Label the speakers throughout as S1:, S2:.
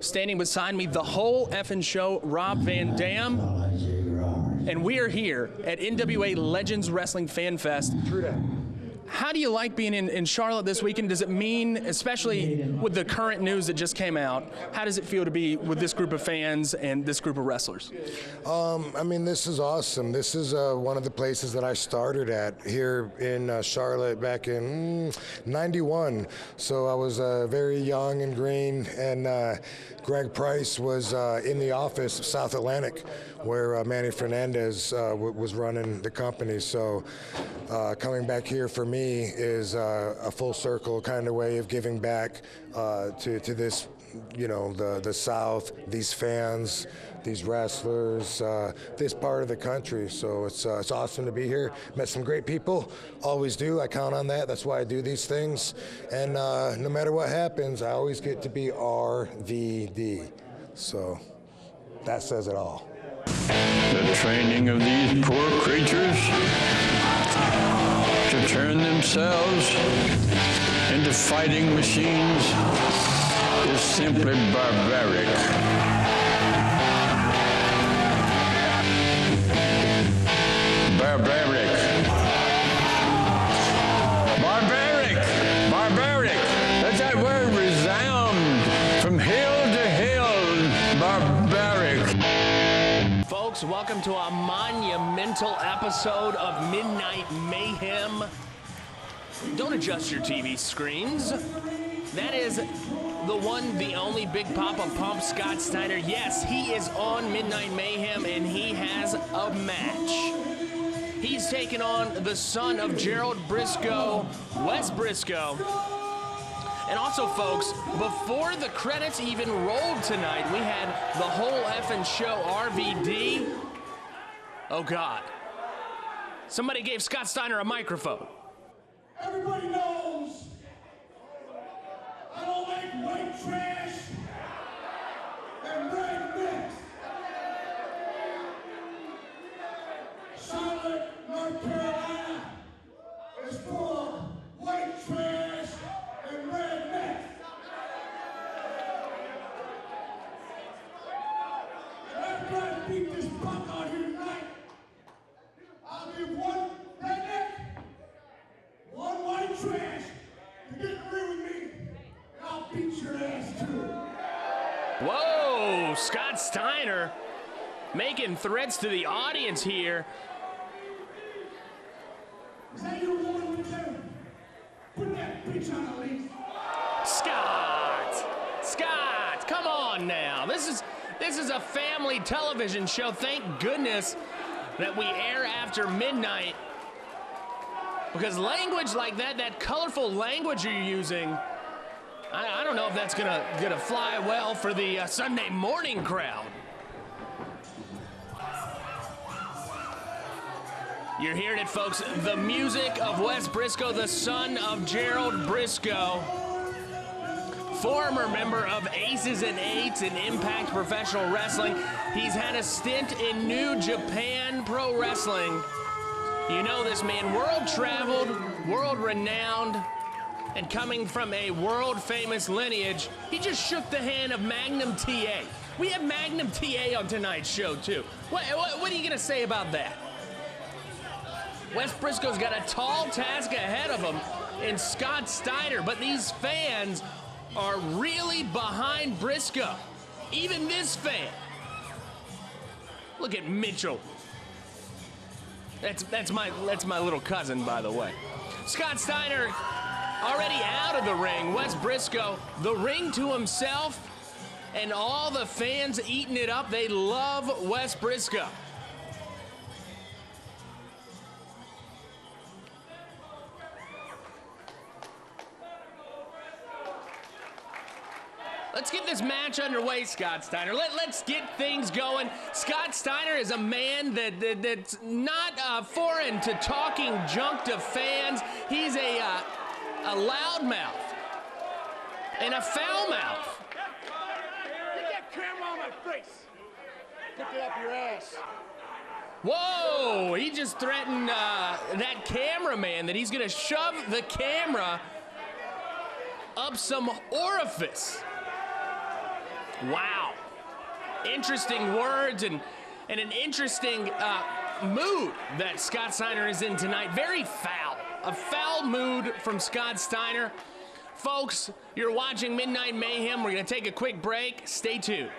S1: Standing beside me, the whole effing show, Rob Van Dam. And we are here at NWA Legends Wrestling FanFest.
S2: True that.
S1: How do you like being in Charlotte this weekend? Does it mean, especially with the current news that just came out, how does it feel to be with this group of fans and this group of wrestlers?
S2: I mean, this is awesome. This is one of the places that I started at here in Charlotte back in '91. So I was very young and green, and Greg Price was in the office of South Atlantic, where Manny Fernandez was running the company. So coming back here for me is a full circle kind of way of giving back to this, you know, the South, these fans, these wrestlers, this part of the country. So it's awesome to be here. Met some great people, always do. I count on that. That's why I do these things. And no matter what happens, I always get to be RVD. So that says it all.
S3: The training of these poor creatures to turn themselves into fighting machines is simply barbaric. Barbaric. Barbaric. Barbaric. Let that word resound from hill to hill. Barbaric.
S1: Folks, welcome to a monumental episode of Midnight Mayhem. Don't adjust your TV screens. That is the one, the only Big Poppa Pump, Scott Steiner. Yes, he is on Midnight Mayhem, and he has a match. He's taking on the son of Gerald Brisco, Wes Brisco. And also, folks, before the credits even rolled tonight, we had the whole effing show RVD. Oh, God. Somebody gave Scott Steiner a microphone.
S4: Everybody knows I don't like white trash and red mix. Charlotte, North Carolina is full of white trash and red mix. And after I beat this punk out here tonight, I'll give one redneck, one white trash to get agree with me, and I'll beat your ass too.
S1: Whoa, Scott Steiner making threats to the audience here.
S4: Is that your woman with you? Put that bitch on a leash.
S1: Scott, come on now. This is a family television show. Thank goodness that we air after midnight. Because language like that colorful language you're using, I don't know if that's gonna fly well for the Sunday morning crowd. You're hearing it, folks. The music of Wes Brisco, the son of Gerald Brisco, former member of Aces and Eights in Impact Professional Wrestling. He's had a stint in New Japan Pro Wrestling. You know this man, world-traveled, world-renowned, and coming from a world-famous lineage. He just shook the hand of Magnum TA. We have Magnum TA on tonight's show, too. What are you going to say about that? Wes Brisco's got a tall task ahead of him in Scott Steiner, but these fans are really behind Brisco. Even this fan. Look at Mitchell. That's my little cousin, by the way. Scott Steiner already out of the ring. Wes Brisco, the ring to himself, and all the fans eating it up. They love Wes Brisco. Let's get this match underway, Scott Steiner. Let's get things going. Scott Steiner is a man that's not foreign to talking junk to fans. He's a loudmouth and a foul mouth.
S4: Get that camera on my face. Get it up your ass.
S1: Whoa, he just threatened that cameraman that he's gonna shove the camera up some orifice. Wow. Interesting words and an interesting mood that Scott Steiner is in tonight. Very foul. A foul mood from Scott Steiner. Folks, you're watching Midnight Mayhem. We're going to take a quick break. Stay tuned.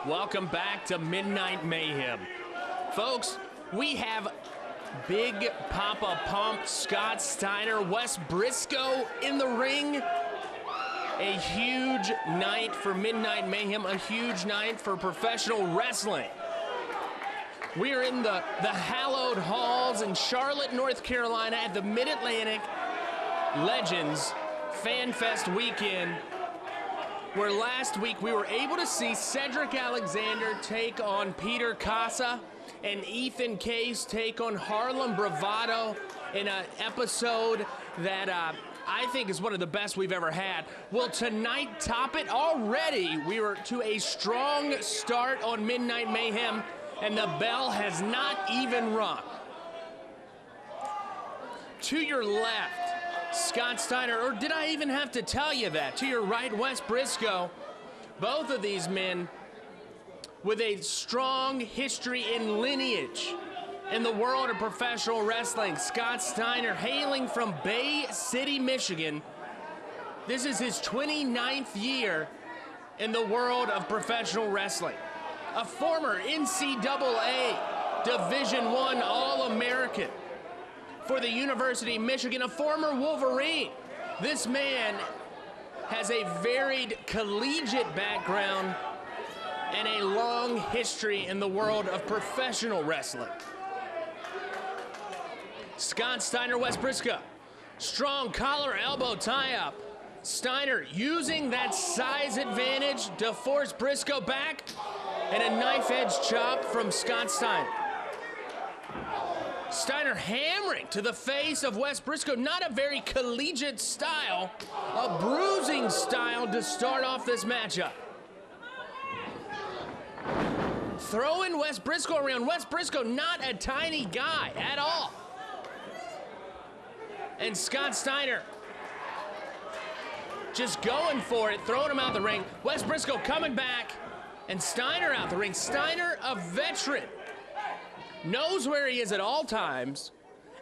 S1: Welcome back to Midnight Mayhem. Folks, we have Big Poppa Pump, Scott Steiner, Wes Brisco in the ring. A huge night for Midnight Mayhem, a huge night for professional wrestling. We are in the hallowed halls in Charlotte, North Carolina at the Mid-Atlantic Legends FanFest weekend, where last week we were able to see Cedric Alexander take on Peter Casa and Ethan Case take on Harlem Bravado in an episode that I think is one of the best we've ever had. Will tonight top it? Already we were to a strong start on Midnight Mayhem, and the bell has not even rung. To your left, Scott Steiner, or did I even have to tell you that? To your right, Wes Brisco. Both of these men with a strong history and lineage in the world of professional wrestling. Scott Steiner, hailing from Bay City, Michigan. This is his 29th year in the world of professional wrestling. A former NCAA Division I All-American for the University of Michigan, a former Wolverine. This man has a varied collegiate background and a long history in the world of professional wrestling. Scott Steiner, Wes Brisco. Strong collar elbow tie-up. Steiner using that size advantage to force Brisco back, and a knife-edge chop from Scott Steiner. Steiner hammering to the face of Wes Brisco. Not a very collegiate style, a bruising style to start off this matchup. Throwing Wes Brisco around. Wes Brisco not a tiny guy at all. And Scott Steiner just going for it, throwing him out the ring. Wes Brisco coming back, and Steiner out the ring. Steiner, a veteran, knows where he is at all times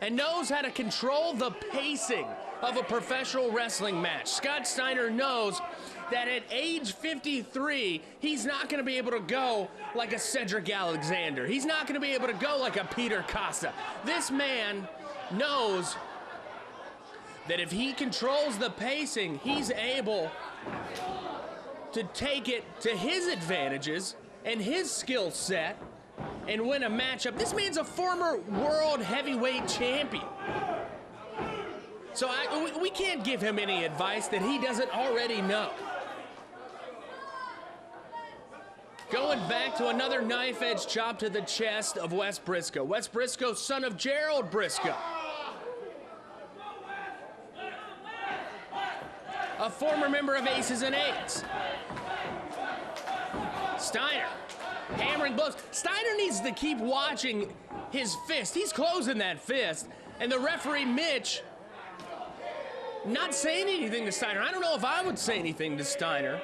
S1: and knows how to control the pacing of a professional wrestling match. Scott Steiner knows that at age 53, he's not going to be able to go like a Cedric Alexander. He's not going to be able to go like a Peter Casa. This man knows that if he controls the pacing, he's able to take it to his advantages and his skill set and win a matchup. This man's a former world heavyweight champion. So we can't give him any advice that he doesn't already know. Going back to another knife edge chop to the chest of Wes Brisco. Wes Brisco, son of Gerald Brisco. A former member of Aces and Eights. Steiner, hammering blows. Steiner needs to keep watching his fist. He's closing that fist. And the referee, Mitch, not saying anything to Steiner. I don't know if I would say anything to Steiner.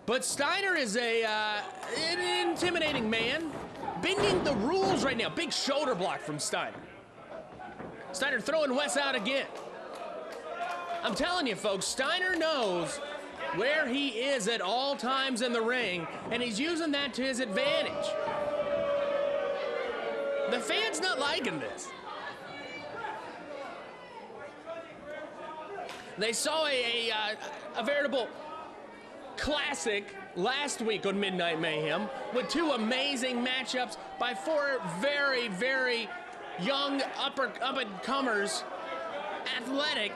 S1: But Steiner is an intimidating man, bending the rules right now. Big shoulder block from Steiner. Steiner throwing Wes out again. I'm telling you, folks, Steiner knows where he is at all times in the ring, and he's using that to his advantage. The fans not liking this. They saw a veritable classic last week on Midnight Mayhem with two amazing matchups by four very, very young up-and-comers, athletic.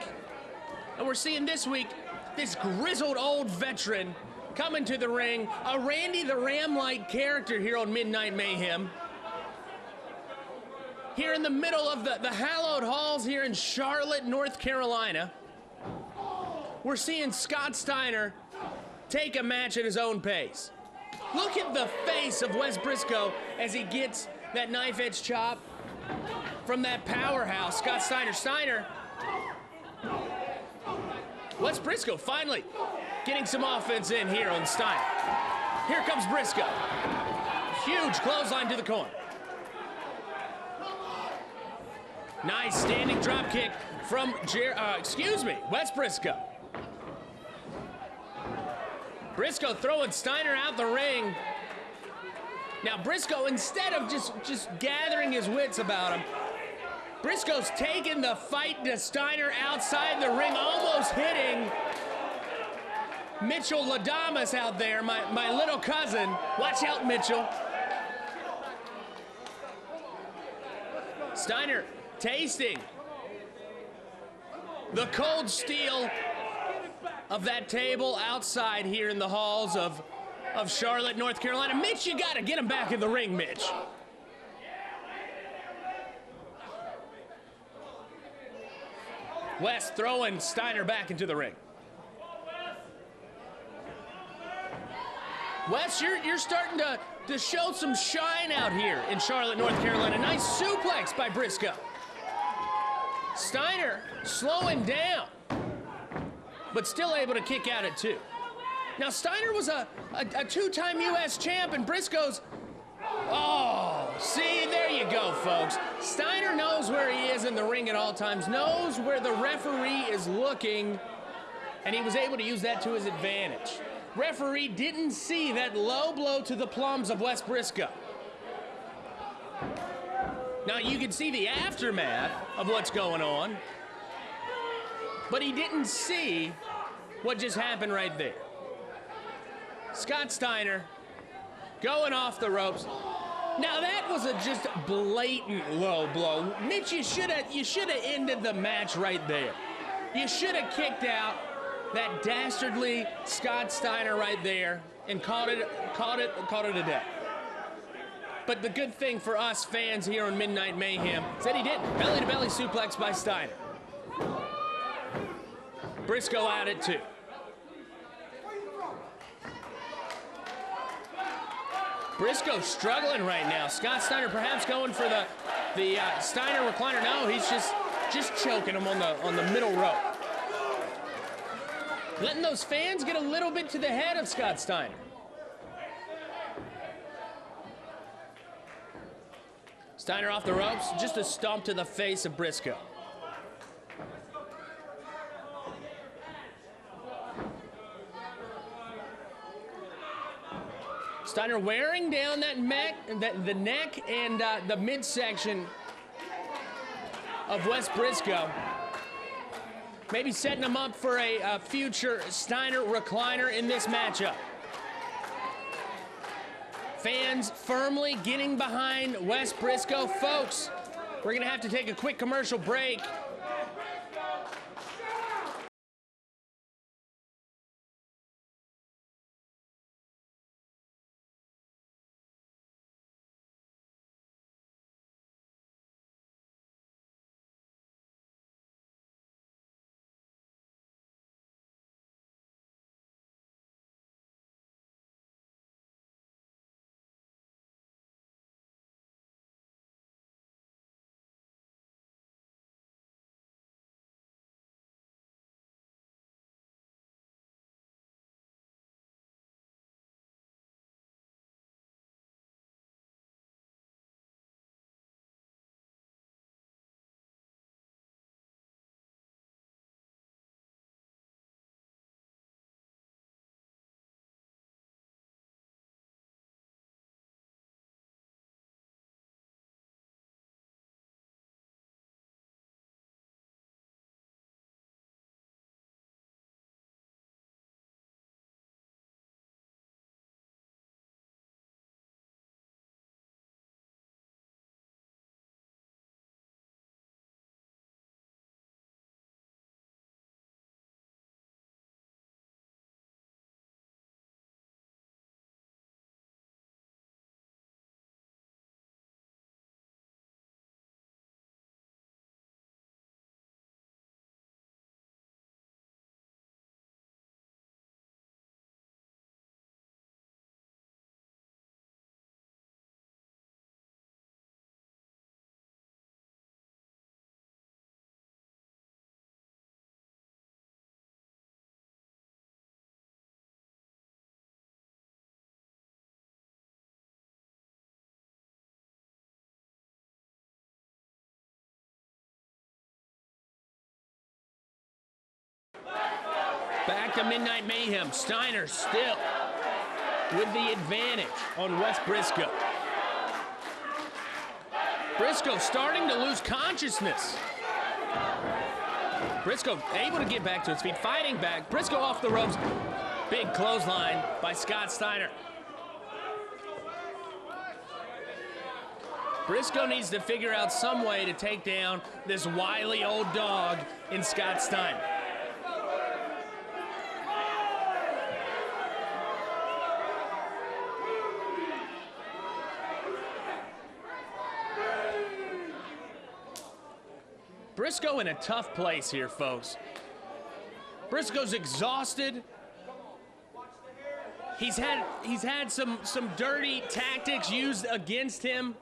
S1: And we're seeing this week this grizzled old veteran coming to the ring, a Randy the Ram-like character here on Midnight Mayhem. Here in the middle of the hallowed halls here in Charlotte, North Carolina, we're seeing Scott Steiner take a match at his own pace. Look at the face of Wes Brisco as he gets that knife edge chop from that powerhouse, Scott Steiner. Steiner, Wes Brisco finally getting some offense in here on Steiner. Here comes Brisco. Huge clothesline to the corner. Nice standing drop kick from Wes Brisco. Brisco throwing Steiner out the ring. Now Brisco, instead of just gathering his wits about him, Brisco's taking the fight to Steiner outside the ring, almost hitting Mitchell Ladamas out there, my little cousin. Watch out, Mitchell. Steiner tasting the cold steel of that table outside here in the halls of Charlotte, North Carolina. Mitch, you gotta get him back in the ring, Mitch. Wes throwing Steiner back into the ring. Wes, you're starting to show some shine out here in Charlotte, North Carolina. Nice suplex by Brisco. Steiner slowing down, but still able to kick out at two. Now, Steiner was a two-time U.S. champ, and Brisco's... Oh, see, there you go, folks. Steiner knows where he is in the ring at all times, knows where the referee is looking, and he was able to use that to his advantage. Referee didn't see that low blow to the plums of Wes Brisco. Now, you can see the aftermath of what's going on, but he didn't see what just happened right there. Scott Steiner going off the ropes. Now that was a just blatant low blow. Mitch, you should have ended the match right there. You should have kicked out that dastardly Scott Steiner right there and called it a day. But the good thing for us fans here on Midnight Mayhem is that he didn't. Belly-to-belly suplex by Steiner. Brisco out at two. Brisco struggling right now. Scott Steiner perhaps going for the Steiner recliner. No, he's just choking him on the middle rope. Letting those fans get a little bit to the head of Scott Steiner. Steiner off the ropes, just a stomp to the face of Brisco. Steiner wearing down that the neck and the midsection of Wes Brisco. Maybe setting him up for a future Steiner recliner in this matchup. Fans firmly getting behind Wes Brisco. Folks, we're going to have to take a quick commercial break. Back to Midnight Mayhem. Steiner still with the advantage on Wes Brisco. Brisco starting to lose consciousness. Brisco able to get back to his feet, fighting back. Brisco off the ropes. Big clothesline by Scott Steiner. Brisco needs to figure out some way to take down this wily old dog in Scott Steiner. Brisco in a tough place here, folks. Brisco's exhausted. He's had some dirty tactics used against him.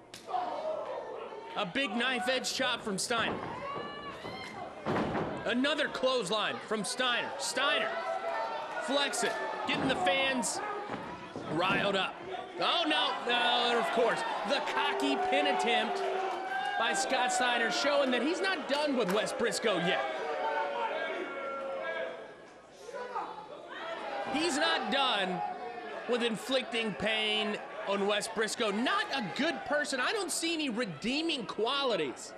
S1: A big knife edge chop from Steiner. Another clothesline from Steiner. Steiner flex it, getting the fans riled up. Oh no, of course. The cocky pin attempt by Scott Steiner, showing that he's not done with Wes Brisco yet. He's not done with inflicting pain on Wes Brisco. Not a good person. I don't see any redeeming qualities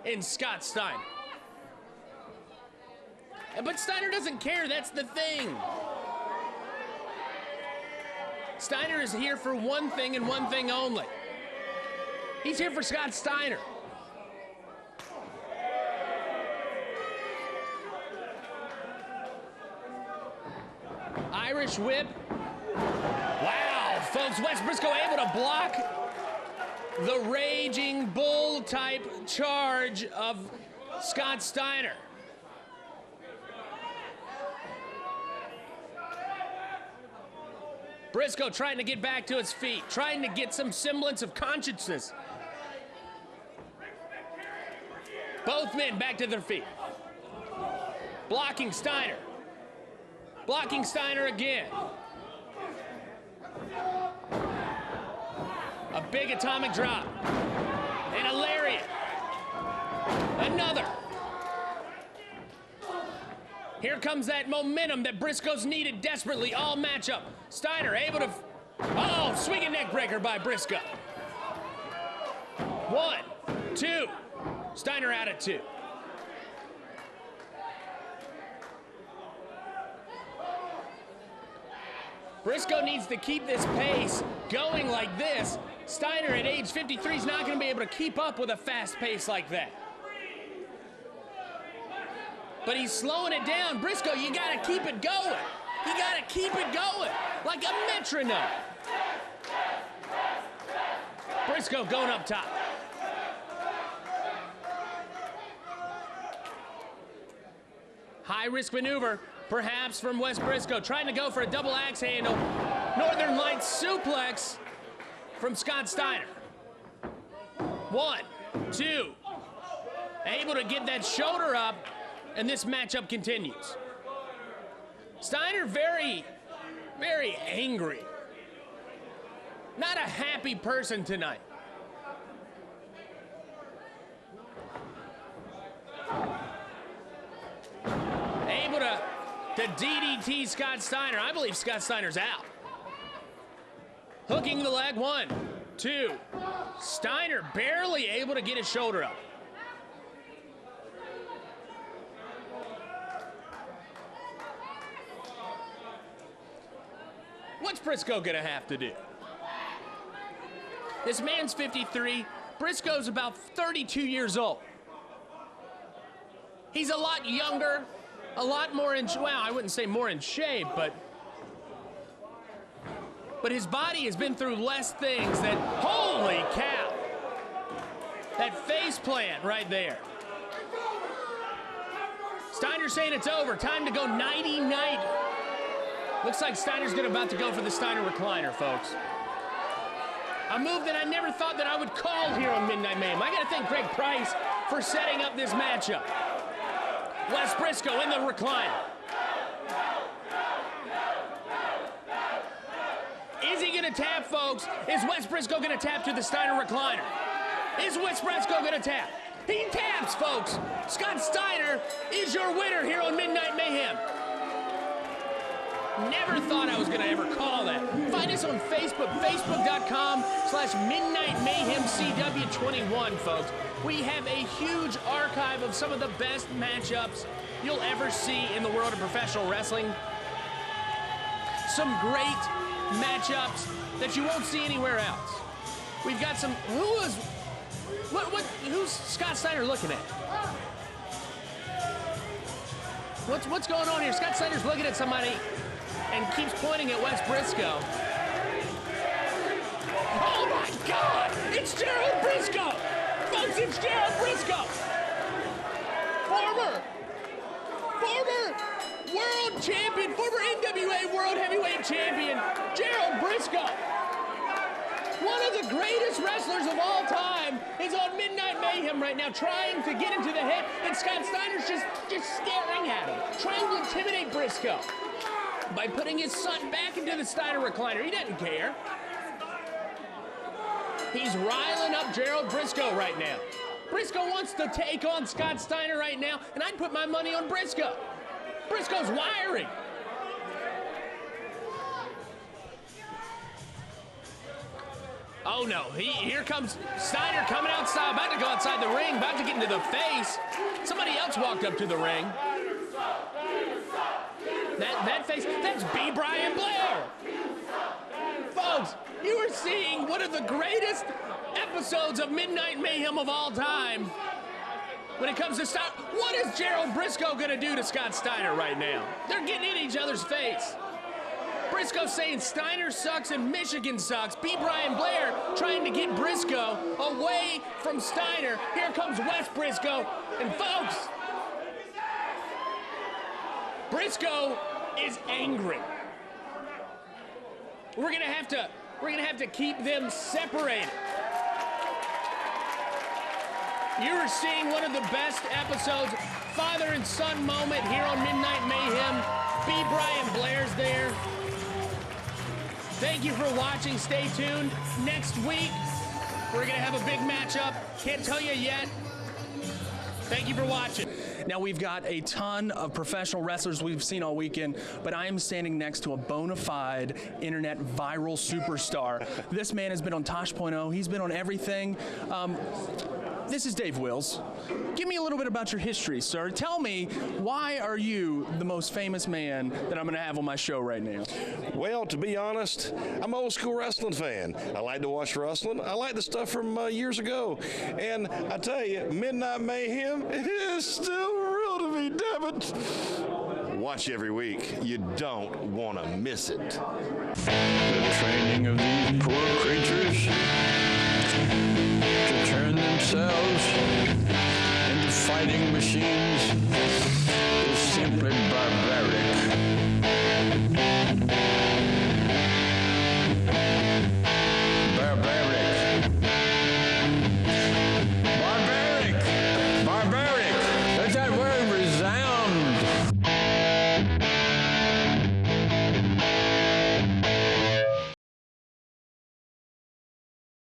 S1: in Scott Steiner. But Steiner doesn't care, that's the thing. Steiner is here for one thing and one thing only. He's here for Scott Steiner. Irish whip. Wow, folks, Wes Brisco able to block the raging bull type charge of Scott Steiner. Brisco trying to get back to his feet, trying to get some semblance of consciousness. Both men back to their feet. Blocking Steiner. Blocking Steiner again. A big atomic drop. And a lariat. Another. Here comes that momentum that Brisco's needed desperately all matchup. Steiner able to... Oh, swinging neck breaker by Brisco. 1, 2. Steiner out at 2. Brisco needs to keep this pace going like this. Steiner at age 53 is not going to be able to keep up with a fast pace like that. But he's slowing it down. Brisco, you got to keep it going. You got to keep it going like a metronome. Brisco going up top. High-risk maneuver, perhaps from Wes Brisco, trying to go for a double axe handle. Northern Lights suplex from Scott Steiner. 1, 2. Able to get that shoulder up, and this matchup continues. Steiner very, very angry. Not a happy person tonight. Able to DDT Scott Steiner. I believe Scott Steiner's out. Hooking the leg, 1, 2. Steiner barely able to get his shoulder up. What's Brisco gonna have to do? This man's 53. Brisco's about 32 years old. He's a lot younger, a lot more in, well, I wouldn't say more in shape, but his body has been through less things than, holy cow, that face plant right there. Steiner saying it's over, time to go nighty-night. Looks like Steiner's about to go for the Steiner recliner, folks. A move that I never thought that I would call here on Midnight Mayhem. I gotta thank Greg Price for setting up this matchup. Wes Brisco in the recliner. Is he gonna tap, folks? Is Wes Brisco gonna tap to the Steiner recliner? Is Wes Brisco gonna tap? He taps, folks. Scott Steiner is your winner here on Midnight Mayhem. Never thought I was gonna ever call that. Find us on Facebook, facebook.com/MidnightMayhemCW21, folks. We have a huge archive of some of the best matchups you'll ever see in the world of professional wrestling. Some great matchups that you won't see anywhere else. We've got some, who's Scott Steiner looking at? What's going on here? Scott Steiner's looking at somebody and keeps pointing at Wes Brisco. Oh my God! It's Gerald Brisco! Folks, it's Gerald Brisco! Former world champion, former NWA World Heavyweight Champion, Gerald Brisco. One of the greatest wrestlers of all time is on Midnight Mayhem right now, trying to get into the head, and Scott Steiner's just staring at him, trying to intimidate Brisco by putting his son back into the Steiner recliner. He doesn't care. He's riling up Gerald Brisco right now. Brisco wants to take on Scott Steiner right now, and I'd put my money on Brisco. Brisco's wiring. Oh no, here comes Steiner coming outside, about to go outside the ring, about to get into the face. Somebody else walked up to the ring. That face, that's B. Brian Blair. Folks, you are seeing one of the greatest episodes of Midnight Mayhem of all time. When it comes to Steiner, what is Gerald Brisco gonna do to Scott Steiner right now? They're getting in each other's face. Brisco saying Steiner sucks and Michigan sucks. B. Brian Blair trying to get Brisco away from Steiner. Here comes Wes Brisco, and folks, Brisco is angry. We're gonna have to keep them separated. You are seeing one of the best episodes, father and son moment here on Midnight Mayhem. B. Brian Blair's there. Thank you for watching. Stay tuned. Next week, we're gonna have a big matchup. Can't tell you yet. Thank you for watching. Now, we've got a ton of professional wrestlers we've seen all weekend, but I am standing next to a bona fide internet viral superstar. This man has been on Tosh.0. He's been on everything.
S5: This is Dave Wills. Give me a little bit about your history, sir. Tell me, why are you the most famous man that I'm going to have on my show right now?
S6: Well, to be honest, I'm an old school wrestling fan. I like to watch wrestling. I like the stuff from years ago. And I tell you, Midnight Mayhem is still real to me, damn it. Watch every week. You don't want to miss it.
S3: The training of these poor creatures